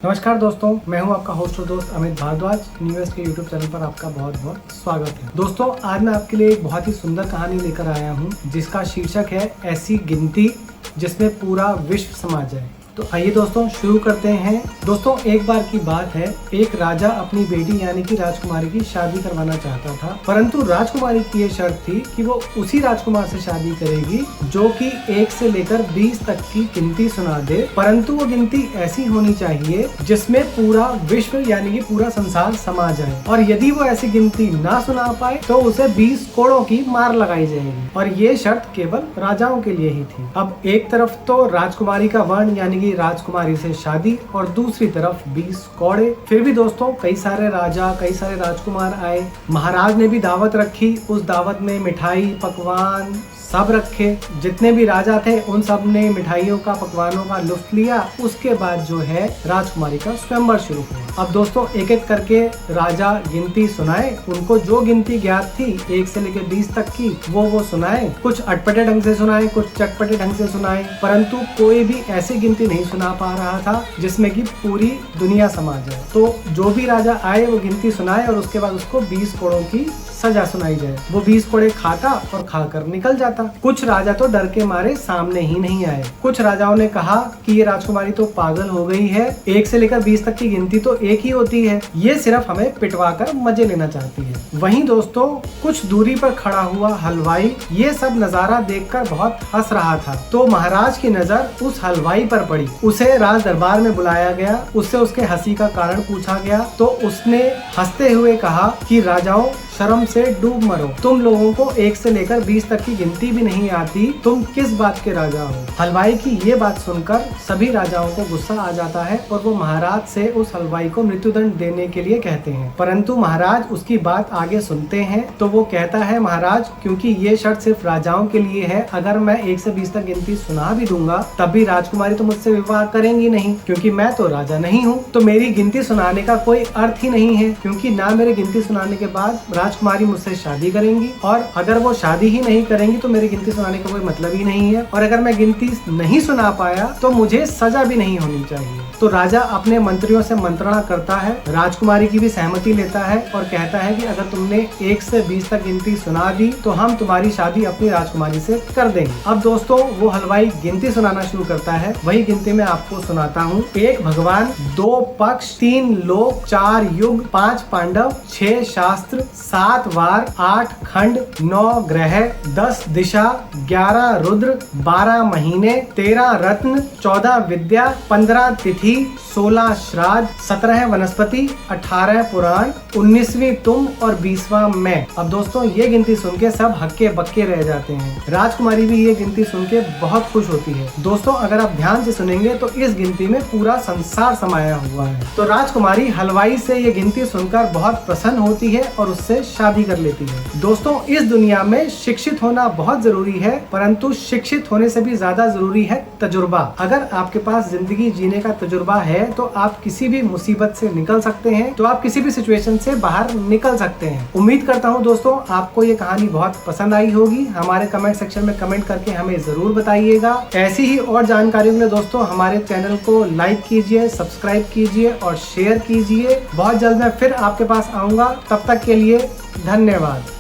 नमस्कार दोस्तों, मैं हूं आपका होस्ट और दोस्त अमित भारद्वाज। न्यूज़ के यूट्यूब चैनल पर आपका बहुत बहुत स्वागत है। दोस्तों, आज मैं आपके लिए एक बहुत ही सुंदर कहानी लेकर आया हूं, जिसका शीर्षक है ऐसी गिनती जिसमें पूरा विश्व समा जाए। तो आइए दोस्तों शुरू करते हैं। दोस्तों, एक बार की बात है, एक राजा अपनी बेटी यानी कि राजकुमारी की शादी करवाना चाहता था, परंतु राजकुमारी की ये शर्त थी कि वो उसी राजकुमार से शादी करेगी जो कि 1 से लेकर 20 तक की गिनती सुना दे, परंतु वो गिनती ऐसी होनी चाहिए जिसमें पूरा विश्व यानी कि पूरा संसार समा जाए, और यदि वो ऐसी गिनती ना सुना पाए तो उसे 20 कोड़ों की मार लगाई जाएगी। और ये शर्त केवल राजाओं के लिए ही थी। अब एक तरफ तो राजकुमारी का वर्ण यानी कि राजकुमारी से शादी, और दूसरी तरफ 20 कौड़े। फिर भी दोस्तों कई सारे राजा, कई सारे राजकुमार आए। महाराज ने भी दावत रखी। उस दावत में मिठाई, पकवान सब रखे। जितने भी राजा थे उन सब ने मिठाइयों का, पकवानों का लुत्फ लिया। उसके बाद जो है राजकुमारी का स्वयंवर शुरू हुआ। अब दोस्तों एक एक करके राजा गिनती सुनाए। उनको जो गिनती ज्ञात थी 1 से लेकर 20 तक की वो सुनाए। कुछ अटपटे ढंग से सुनाए, कुछ चटपटे ढंग से सुनाए, परंतु कोई भी ऐसी गिनती नहीं सुना पा रहा था जिसमें कि पूरी दुनिया समा जाए। तो जो भी राजा आए वो गिनती सुनाए और उसके बाद उसको 20 कोड़ों की सजा सुनाई जाए। वो 20 कोड़े खाता और खाकर निकल जाता। कुछ राजा तो डर के मारे सामने ही नहीं आए। कुछ राजाओं ने कहा कि ये राजकुमारी तो पागल हो गई है, 1 से लेकर 20 तक की गिनती तो एक ही होती है, ये सिर्फ हमें पिटवा कर मजे लेना चाहती है। वहीं दोस्तों कुछ दूरी पर खड़ा हुआ हलवाई ये सब नजारा देखकर बहुत हंस रहा था। तो महाराज की नजर उस हलवाई पर पड़ी। उसे राज दरबार में बुलाया गया। उससे उसके हंसी का कारण पूछा गया तो उसने हंसते हुए कहा कि राजाओं, शर्म से डूब मरो। तुम लोगों को 1 से लेकर 20 तक की गिनती भी नहीं आती, तुम किस बात के राजा हो। हलवाई की ये बात सुनकर सभी राजाओं को गुस्सा आ जाता है और वो महाराज से उस हलवाई को मृत्युदंड देने के लिए कहते हैं। परंतु महाराज उसकी बात आगे सुनते हैं। तो वो कहता है, महाराज क्योंकि ये शर्त सिर्फ राजाओं के लिए है, अगर मैं 1 से 20 तक गिनती सुना भी दूंगा तब भी राजकुमारी तो मुझसे विवाह करेंगी नहीं, क्योंकि मैं तो राजा नहीं हूँ। तो मेरी गिनती सुनाने का कोई अर्थ ही नहीं है, क्योंकि ना मेरी गिनती सुनाने के बाद राजकुमारी मुझसे शादी करेंगी, और अगर वो शादी ही नहीं करेंगी तो मेरी गिनती सुनाने का कोई मतलब ही नहीं है, और अगर मैं गिनती नहीं सुना पाया तो मुझे सजा भी नहीं होनी चाहिए। तो राजा अपने मंत्रियों से मंत्रणा करता है, राजकुमारी की भी सहमति लेता है और कहता है कि अगर तुमने 1 से 20 तक गिनती सुना दी तो हम तुम्हारी शादी अपनी राजकुमारी से कर देंगे। अब दोस्तों वो हलवाई गिनती सुनाना शुरू करता है। वही गिनती मैं आपको सुनाता हूँ। 1 भगवान, 2 पक्ष, 3 लोक, 4 युग, 5 पांडव, 6 शास्त्र, 7 वार, 8 खंड, 9 ग्रह, 10 दिशा, 11 रुद्र, 12 महीने, 13 रत्न, 14 विद्या, 15 तिथि, 16 श्राद्ध, 17 वनस्पति, 18 पुराण, 19वीं तुम और 20वां मैं। अब दोस्तों ये गिनती सुन के सब हक्के बक्के रह जाते हैं। राजकुमारी भी ये गिनती सुन के बहुत खुश होती है। दोस्तों अगर आप ध्यान से सुनेंगे तो इस गिनती में पूरा संसार समाया हुआ है। तो राजकुमारी हलवाई से ये गिनती सुनकर बहुत प्रसन्न होती है और उससे शादी कर लेती है। दोस्तों इस दुनिया में शिक्षित होना बहुत जरूरी है, परंतु शिक्षित होने से भी ज्यादा जरूरी है तजुर्बा। अगर आपके पास जिंदगी जीने का तजुर्बा है तो आप किसी भी मुसीबत से निकल सकते हैं, तो आप किसी भी सिचुएशन से बाहर निकल सकते हैं। उम्मीद करता हूँ दोस्तों आपको ये कहानी बहुत पसंद आई होगी। हमारे कमेंट सेक्शन में कमेंट करके हमें जरूर बताइएगा। ऐसी ही और जानकारी के लिए दोस्तों हमारे चैनल को लाइक कीजिए, सब्सक्राइब कीजिए और शेयर कीजिए। बहुत जल्द मैं फिर आपके पास आऊंगा। तब तक के लिए धन्यवाद।